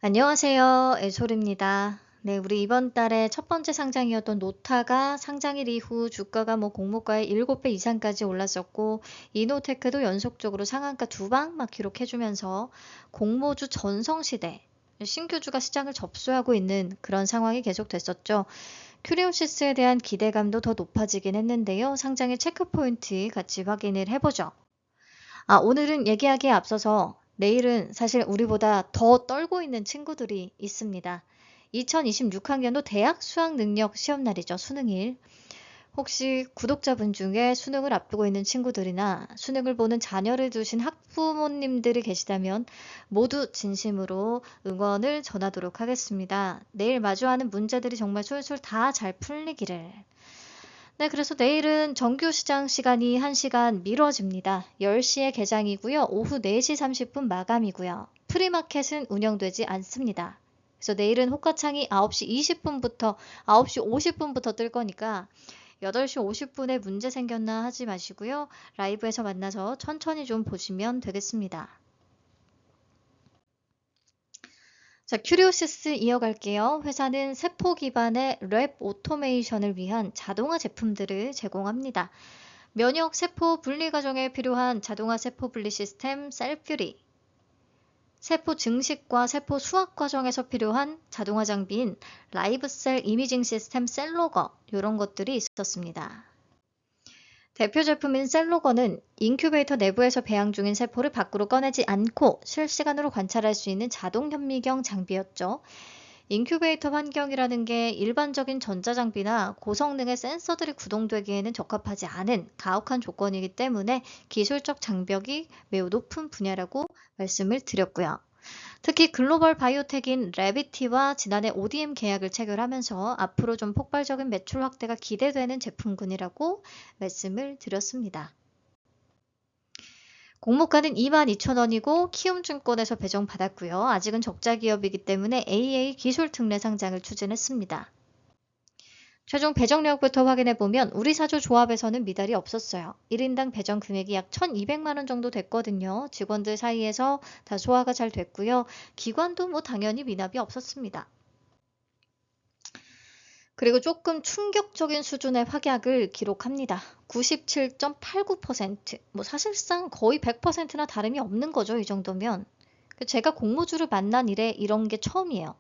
안녕하세요. 애솔입니다. 네, 우리 이번 달에 첫 번째 상장이었던 노타가 상장일 이후 주가가 공모가의 7배 이상까지 올랐었고, 이노테크도 연속적으로 상한가 2방 막 기록해주면서 공모주 전성시대, 신규주가 시장을 접수하고 있는 그런 상황이 계속됐었죠. 큐리오시스에 대한 기대감도 더 높아지긴 했는데요. 상장의 체크포인트 같이 확인을 해보죠. 오늘은 얘기하기에 앞서서 내일은 사실 우리보다 더 떨고 있는 친구들이 있습니다. 2026학년도 대학 수학능력 시험날이죠. 수능일. 혹시 구독자분 중에 수능을 앞두고 있는 친구들이나 수능을 보는 자녀를 두신 학부모님들이 계시다면 모두 진심으로 응원을 전하도록 하겠습니다. 내일 마주하는 문제들이 정말 솔솔 다 잘 풀리기를. 네, 그래서 내일은 정규 시장 시간이 1시간 미뤄집니다. 10시에 개장이고요. 오후 4시 30분 마감이고요. 프리마켓은 운영되지 않습니다. 그래서 내일은 호가창이 9시 20분부터 9시 50분부터 뜰 거니까 8시 50분에 문제 생겼나 하지 마시고요. 라이브에서 만나서 천천히 좀 보시면 되겠습니다. 자, 큐리오시스 이어갈게요. 회사는 세포 기반의 랩 오토메이션을 위한 자동화 제품들을 제공합니다. 면역 세포 분리 과정에 필요한 자동화 세포 분리 시스템 셀퓨리, 세포 증식과 세포 수학 과정에서 필요한 자동화 장비인 라이브셀 이미징 시스템 셀로거, 이런 것들이 있었습니다. 대표 제품인 셀로거는 인큐베이터 내부에서 배양 중인 세포를 밖으로 꺼내지 않고 실시간으로 관찰할 수 있는 자동 현미경 장비였죠. 인큐베이터 환경이라는 게 일반적인 전자장비나 고성능의 센서들이 구동되기에는 적합하지 않은 가혹한 조건이기 때문에 기술적 장벽이 매우 높은 분야라고 말씀을 드렸고요. 특히 글로벌 바이오텍인 레비티와 지난해 ODM 계약을 체결하면서 앞으로 좀 폭발적인 매출 확대가 기대되는 제품군이라고 말씀을 드렸습니다. 공모가는 22,000원이고 키움증권에서 배정받았고요. 아직은 적자 기업이기 때문에 AA 기술특례 상장을 추진했습니다. 최종 배정내역부터 확인해보면 우리사조 조합에서는 미달이 없었어요. 1인당 배정 금액이 약 1,200만원 정도 됐거든요. 직원들 사이에서 다 소화가 잘 됐고요. 기관도 당연히 미납이 없었습니다. 그리고 조금 충격적인 수준의 확약을 기록합니다. 97.89%. 사실상 거의 100%나 다름이 없는 거죠. 이 정도면. 제가 공모주를 만난 이래 이런 게 처음이에요.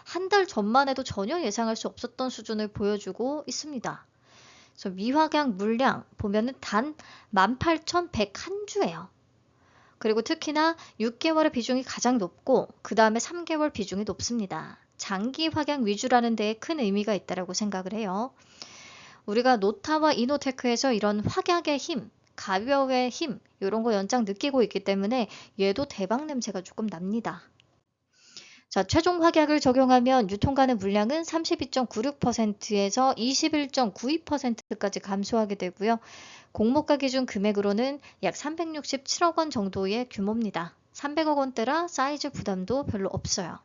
한 달 전만 해도 전혀 예상할 수 없었던 수준을 보여주고 있습니다. 그래서 미확약 물량 보면은 단 18,101주예요. 그리고 특히나 6개월의 비중이 가장 높고 그 다음에 3개월 비중이 높습니다. 장기 확약 위주라는 데에 큰 의미가 있다고 생각을 해요. 우리가 노타와 이노테크에서 이런 확약의 힘, 가벼의 힘 이런 거 연장 느끼고 있기 때문에 얘도 대박 냄새가 조금 납니다. 자, 최종 확약을 적용하면 유통가능 물량은 32.96%에서 21.92%까지 감소하게 되고요. 공모가 기준 금액으로는 약 367억 원 정도의 규모입니다. 300억 원대라 사이즈 부담도 별로 없어요.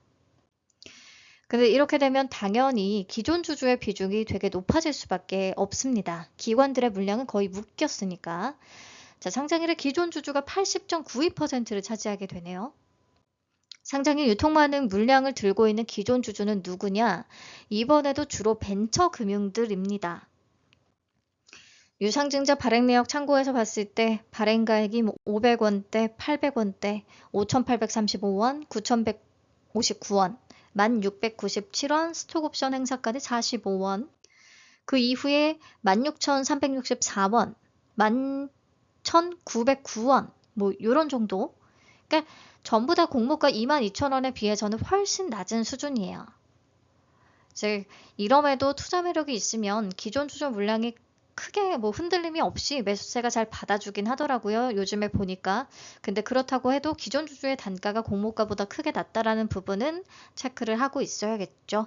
근데 이렇게 되면 당연히 기존 주주의 비중이 되게 높아질 수밖에 없습니다. 기관들의 물량은 거의 묶였으니까. 자, 상장일에 기존 주주가 80.92%를 차지하게 되네요. 상장일 유통가능 물량을 들고 있는 기존 주주는 누구냐? 이번에도 주로 벤처금융들입니다. 유상증자 발행내역 참고해서 봤을 때 발행가액이 500원대, 800원대, 5,835원, 9,159원, 1,697원, 스톡옵션 행사가는 45원, 그 이후에 16,364원, 11,909원, 요런 정도. 그러니까 전부 다 공모가 22,000원에 비해서는 훨씬 낮은 수준이에요. 즉 이럼에도 투자 매력이 있으면 기존 주주 물량이 크게 흔들림이 없이 매수세가 잘 받아주긴 하더라고요. 요즘에 보니까. 근데 그렇다고 해도 기존 주주의 단가가 공모가보다 크게 낮다라는 부분은 체크를 하고 있어야겠죠.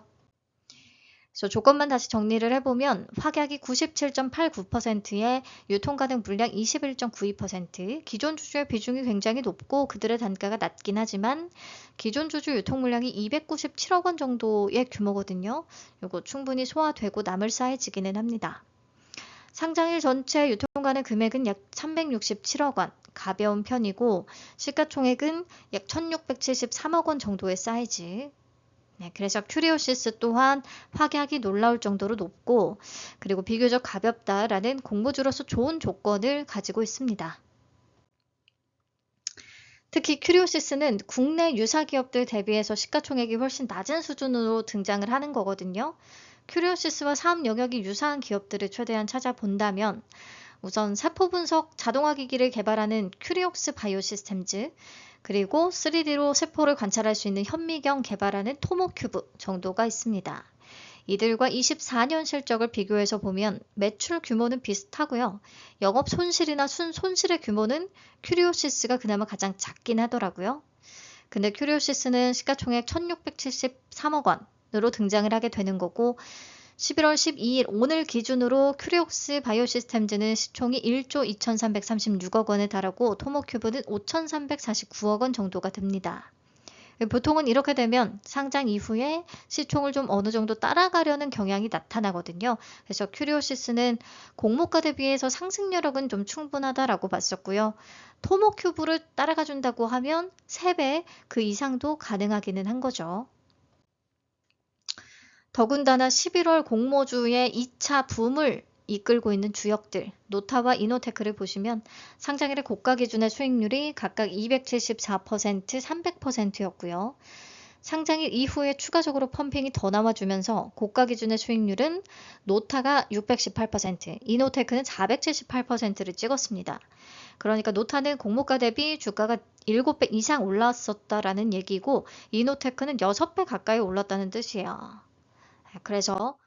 그래서 조건만 다시 정리를 해보면 확약이 97.89%에 유통가능 물량 21.92%, 기존 주주의 비중이 굉장히 높고 그들의 단가가 낮긴 하지만 기존 주주 유통 물량이 297억 원 정도의 규모거든요. 이거 충분히 소화되고 남을 쌓여지기는 합니다. 상장일 전체 유통가능 금액은 약 367억 원, 가벼운 편이고 시가총액은 약 1673억 원 정도의 사이즈. 네, 그래서 큐리오시스 또한 확약이 놀라울 정도로 높고 그리고 비교적 가볍다라는 공모주로서 좋은 조건을 가지고 있습니다. 특히 큐리오시스는 국내 유사 기업들 대비해서 시가총액이 훨씬 낮은 수준으로 등장을 하는 거거든요. 큐리오시스와 사업 영역이 유사한 기업들을 최대한 찾아본다면 우선 세포 분석 자동화 기기를 개발하는 큐리옥스 바이오시스템즈, 그리고 3D로 세포를 관찰할 수 있는 현미경 개발하는 토모큐브 정도가 있습니다. 이들과 24년 실적을 비교해서 보면 매출 규모는 비슷하고요. 영업 손실이나 순손실의 규모는 큐리오시스가 그나마 가장 작긴 하더라고요. 근데 큐리오시스는 시가총액 1673억 원으로 등장을 하게 되는 거고 11월 12일 오늘 기준으로 큐리옥스 바이오시스템즈는 시총이 1조 2336억 원에 달하고 토모큐브는 5349억 원 정도가 됩니다. 보통은 이렇게 되면 상장 이후에 시총을 좀 어느 정도 따라가려는 경향이 나타나거든요. 그래서 큐리오시스는 공모가 대비해서 상승 여력은 좀 충분하다라고 봤었고요. 토모큐브를 따라가 준다고 하면 3배 그 이상도 가능하기는 한 거죠. 더군다나 11월 공모주의 2차 붐을 이끌고 있는 주역들 노타와 이노테크를 보시면 상장일의 고가 기준의 수익률이 각각 274%, 300%였고요. 상장일 이후에 추가적으로 펌핑이 더 나와주면서 고가 기준의 수익률은 노타가 618%, 이노테크는 478%를 찍었습니다. 그러니까 노타는 공모가 대비 주가가 7배 이상 올랐었다라는 얘기고 이노테크는 6배 가까이 올랐다는 뜻이에요. 그래서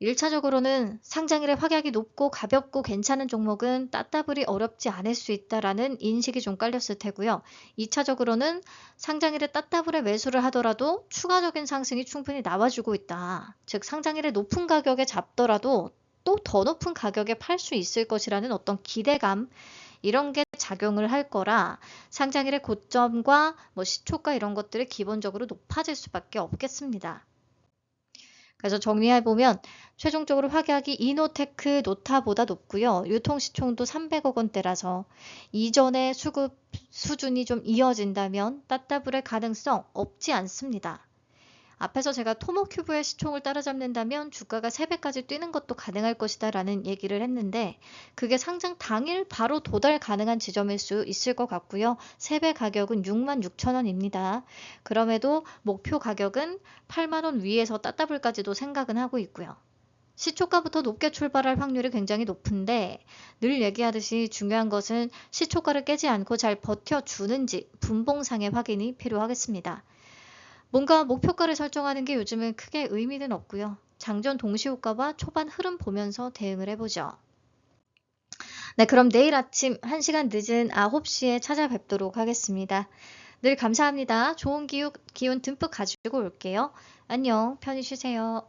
1차적으로는 상장일의 확약이 높고 가볍고 괜찮은 종목은 따따블이 어렵지 않을 수 있다라는 인식이 좀 깔렸을 테고요. 2차적으로는 상장일에 따따블에 매수를 하더라도 추가적인 상승이 충분히 나와주고 있다. 즉 상장일에 높은 가격에 잡더라도 또 더 높은 가격에 팔 수 있을 것이라는 어떤 기대감 이런 게 작용을 할 거라 상장일의 고점과 시초가 이런 것들이 기본적으로 높아질 수밖에 없겠습니다. 그래서 정리해보면 최종적으로 확약이 이노테크 노타보다 높고요. 유통시총도 300억 원대라서 이전의 수급 수준이 좀 이어진다면 따따블의 가능성 없지 않습니다. 앞에서 제가 토모큐브의 시총을 따라잡는다면 주가가 3배까지 뛰는 것도 가능할 것이다 라는 얘기를 했는데 그게 상장 당일 바로 도달 가능한 지점일 수 있을 것 같고요. 3배 가격은 66,000원입니다. 그럼에도 목표 가격은 8만원 위에서 따따블까지도 생각은 하고 있고요. 시초가부터 높게 출발할 확률이 굉장히 높은데 늘 얘기하듯이 중요한 것은 시초가를 깨지 않고 잘 버텨주는지 분봉상의 확인이 필요하겠습니다. 뭔가 목표가를 설정하는 게 요즘은 크게 의미는 없고요. 장전 동시효과와 초반 흐름 보면서 대응을 해보죠. 네, 그럼 내일 아침 1시간 늦은 9시에 찾아뵙도록 하겠습니다. 늘 감사합니다. 좋은 기운 듬뿍 가지고 올게요. 안녕, 편히 쉬세요.